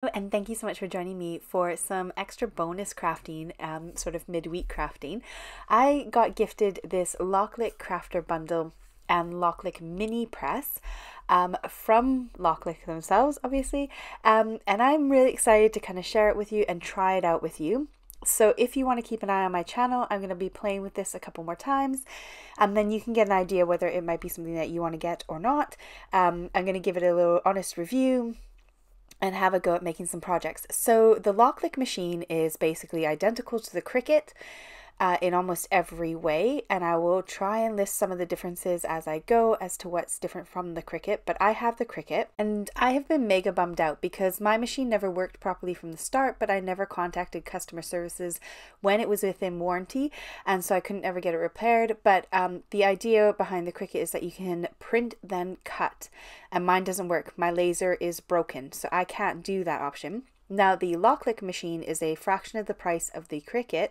And thank you so much for joining me for some extra bonus crafting, sort of midweek crafting. I got gifted this Loklik crafter bundle and Loklik mini press from Loklik themselves, obviously, and I'm really excited to kind of share it with you and try it out with you. So if you want to keep an eye on my channel, I'm going to be playing with this a couple more times, and then you can get an idea whether it might be something that you want to get or not. I'm going to give it a little honest review and have a go at making some projects. So the Loklik machine is basically identical to the Cricut in almost every way, and I will try and list some of the differences as I go as to what's different from the Cricut. But I have the Cricut, and I have been mega bummed out because my machine never worked properly from the start, but I never contacted customer services when it was within warranty, and so I couldn't ever get it repaired. But the idea behind the Cricut is that you can print then cut, and mine doesn't work. My laser is broken, so I can't do that option. Now the Loklik machine is a fraction of the price of the Cricut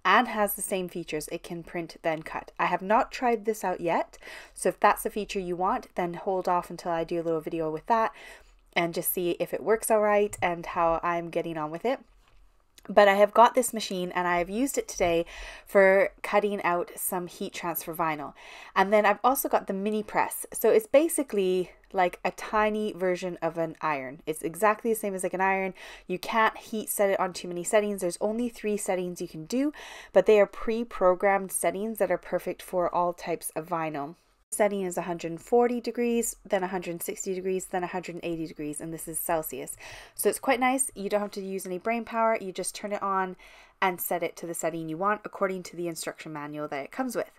and has the same features. It can print then cut. I have not tried this out yet, so if that's a feature you want, then hold off until I do a little video with that and just see if it works all right and how I'm getting on with it. But I have got this machine and I have used it today for cutting out some heat transfer vinyl. And then I've also got the mini press. So it's basically like a tiny version of an iron. It's exactly the same as like an iron. You can't heat set it on too many settings. There's only 3 settings you can do, but they are pre-programmed settings that are perfect for all types of vinyl. Setting is 140 degrees, then 160 degrees, then 180 degrees, and this is Celsius. So it's quite nice. You don't have to use any brain power. You just turn it on and set it to the setting you want according to the instruction manual that it comes with.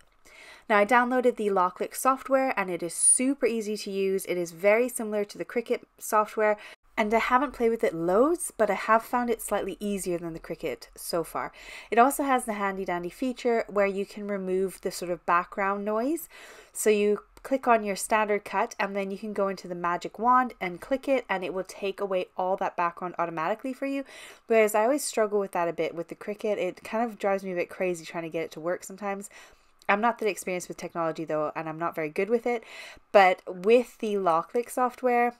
Now I downloaded the Loklik software and it is super easy to use. It is very similar to the Cricut software. And I haven't played with it loads, but I have found it slightly easier than the Cricut so far. It also has the handy dandy feature where you can remove the sort of background noise. So you click on your standard cut and then you can go into the magic wand and click it and it will take away all that background automatically for you. Whereas I always struggle with that a bit with the Cricut. It kind of drives me a bit crazy trying to get it to work sometimes. I'm not that experienced with technology though, and I'm not very good with it. But with the Loklik software,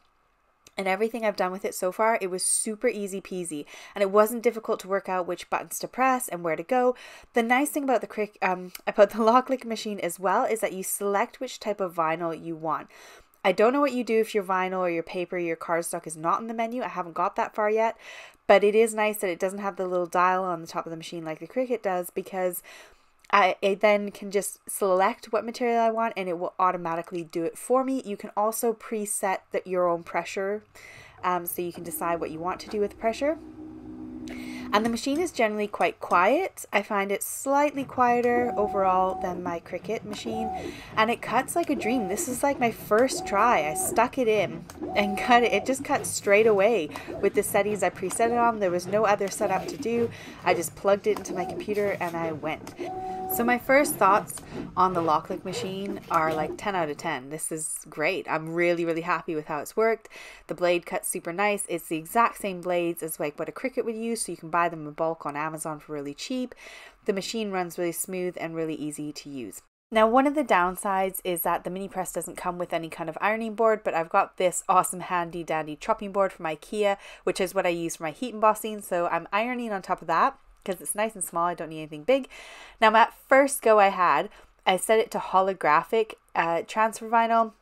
and everything I've done with it so far, it was super easy peasy, and it wasn't difficult to work out which buttons to press and where to go. The nice thing about the Loklik machine as well is that you select which type of vinyl you want. I don't know what you do if your vinyl or your paper or your cardstock is not in the menu. I haven't got that far yet, but it is nice that it doesn't have the little dial on the top of the machine like the Cricut does, because I then can just select what material I want and it will automatically do it for me. You can also preset your own pressure, so you can decide what you want to do with pressure. And the machine is generally quite quiet. I find it slightly quieter overall than my Cricut machine, and it cuts like a dream. This is like my first try. I stuck it in and cut it. It just cut straight away with the settings I preset it on. There was no other setup to do. I just plugged it into my computer and I went. So my first thoughts on the Loklik machine are like 10 out of 10. This is great. I'm really, really happy with how it's worked. The blade cuts super nice. It's the exact same blades as like what a Cricut would use, so you can buy them in bulk on Amazon for really cheap. The machine runs really smooth and really easy to use. Now, one of the downsides is that the mini press doesn't come with any kind of ironing board, but I've got this awesome handy dandy chopping board from IKEA, which is what I use for my heat embossing. So I'm ironing on top of that because it's nice and small. I don't need anything big. Now, at first go I set it to holographic transfer vinyl,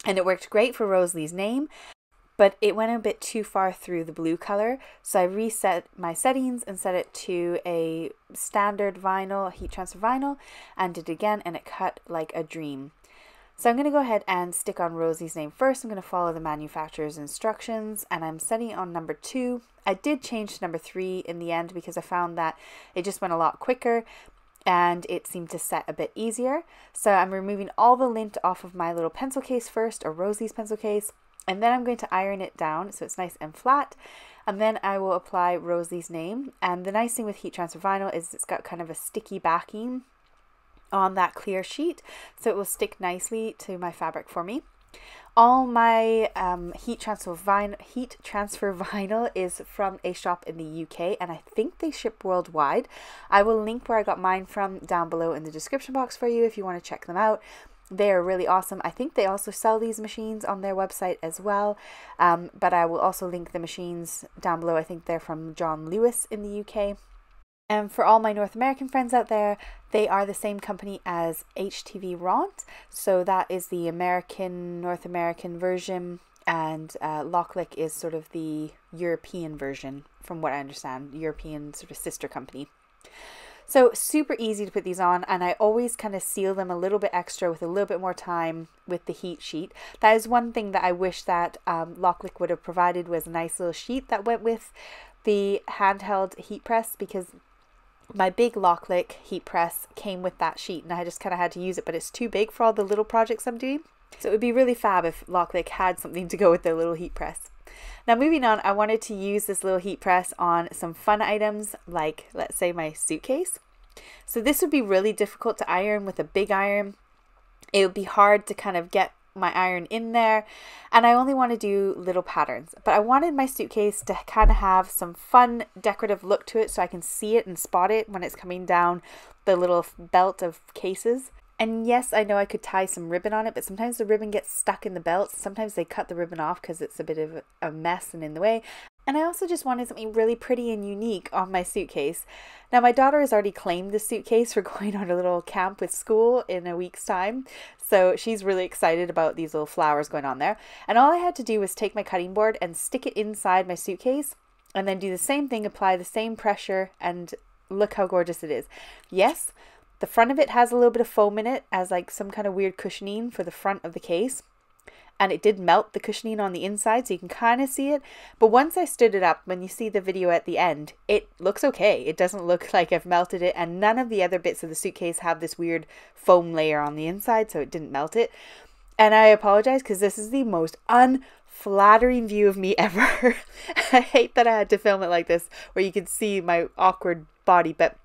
and it worked great for Rosalie's name, but it went a bit too far through the blue color. So I reset my settings and set it to a standard vinyl, heat transfer vinyl, and did it again, and it cut like a dream. So I'm going to go ahead and stick on Rosie's name first. I'm going to follow the manufacturer's instructions, and I'm setting on number 2. I did change to number 3 in the end because I found that it just went a lot quicker and it seemed to set a bit easier. So I'm removing all the lint off of my little pencil case first, or Rosie's pencil case, and then I'm going to iron it down so it's nice and flat. And then I will apply Rosie's name. And the nice thing with heat transfer vinyl is it's got kind of a sticky backing on that clear sheet, so it will stick nicely to my fabric for me. All my heat transfer vinyl is from a shop in the UK, and I think they ship worldwide. I will link where I got mine from down below in the description box for you if you want to check them out. They are really awesome. I think they also sell these machines on their website as well, but I will also link the machines down below. I think they're from John Lewis in the UK. And for all my North American friends out there, they are the same company as HTV-RONT. So that is the North American version, and Loklik is sort of the European version, from what I understand, European sort of sister company. So super easy to put these on, and I always kind of seal them a little bit extra with a little bit more time with the heat sheet. That is one thing that I wish that Loklik would have provided, was a nice little sheet that went with the handheld heat press, because my big Loklik heat press came with that sheet and I just kind of had to use it, but it's too big for all the little projects I'm doing. So it would be really fab if Loklik had something to go with their little heat press. Now moving on, I wanted to use this little heat press on some fun items, like let's say my suitcase. So this would be really difficult to iron with a big iron. It would be hard to kind of get my iron in there, and I only want to do little patterns, but I wanted my suitcase to kind of have some fun decorative look to it, so I can see it and spot it when it's coming down the little belt of cases. And yes, I know I could tie some ribbon on it, but sometimes the ribbon gets stuck in the belt. Sometimes they cut the ribbon off because it's a bit of a mess and in the way. And I also just wanted something really pretty and unique on my suitcase. Now my daughter has already claimed this suitcase for going on a little camp with school in a week's time. So she's really excited about these little flowers going on there. And all I had to do was take my cutting board and stick it inside my suitcase, and then do the same thing, apply the same pressure, and look how gorgeous it is. Yes, the front of it has a little bit of foam in it as like some kind of weird cushioning for the front of the case. And it did melt the cushioning on the inside, so you can kind of see it. But once I stood it up, when you see the video at the end, it looks okay. It doesn't look like I've melted it, and none of the other bits of the suitcase have this weird foam layer on the inside, so it didn't melt it. And I apologize, because this is the most unflattering view of me ever. I hate that I had to film it like this, where you can see my awkward body, but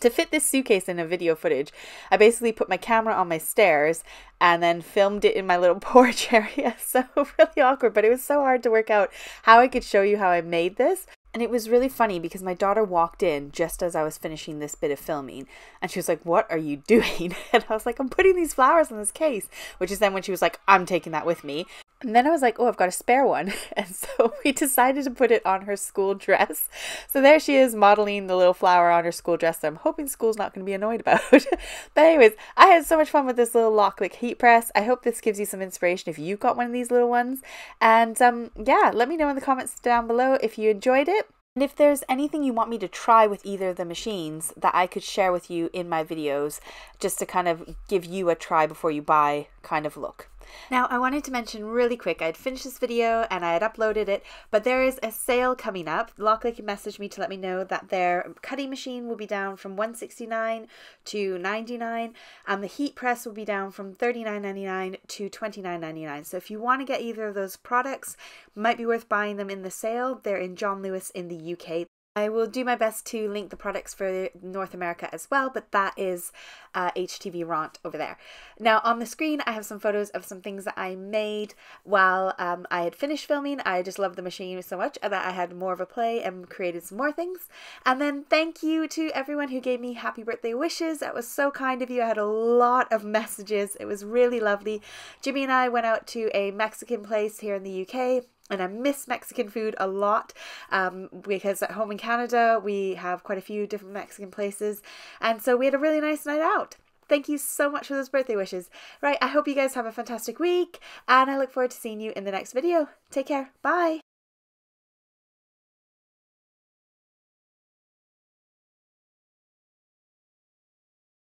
to fit this suitcase in a video footage, I basically put my camera on my stairs and then filmed it in my little porch area. So really awkward, but it was so hard to work out how I could show you how I made this. And it was really funny because my daughter walked in just as I was finishing this bit of filming, and she was like, "What are you doing?" And I was like, "I'm putting these flowers in this case," which is then when she was like, "I'm taking that with me." And then I was like, "Oh, I've got a spare one." And so we decided to put it on her school dress. So there she is modeling the little flower on her school dress that I'm hoping school's not going to be annoyed about. But anyways, I had so much fun with this little Loklik heat press. I hope this gives you some inspiration if you've got one of these little ones. And yeah, let me know in the comments down below if you enjoyed it. And if there's anything you want me to try with either of the machines that I could share with you in my videos, just to kind of give you a try before you buy kind of look. Now, I wanted to mention really quick, I had finished this video and I had uploaded it, but there is a sale coming up. Loklik messaged me to let me know that their cutting machine will be down from $169 to $99, and the heat press will be down from $39.99 to $29.99. So if you want to get either of those products, might be worth buying them in the sale. They're in John Lewis in the UK. I will do my best to link the products for North America as well, but that is HTV-RONT over there. Now on the screen I have some photos of some things that I made while I had finished filming. I just love the machine so much that I had more of a play and created some more things. And then thank you to everyone who gave me happy birthday wishes. That was so kind of you. I had a lot of messages. It was really lovely. Jimmy and I went out to a Mexican place here in the UK. And I miss Mexican food a lot because at home in Canada we have quite a few different Mexican places, and so we had a really nice night out. Thank you so much for those birthday wishes. Right, I hope you guys have a fantastic week, and I look forward to seeing you in the next video. Take care. Bye.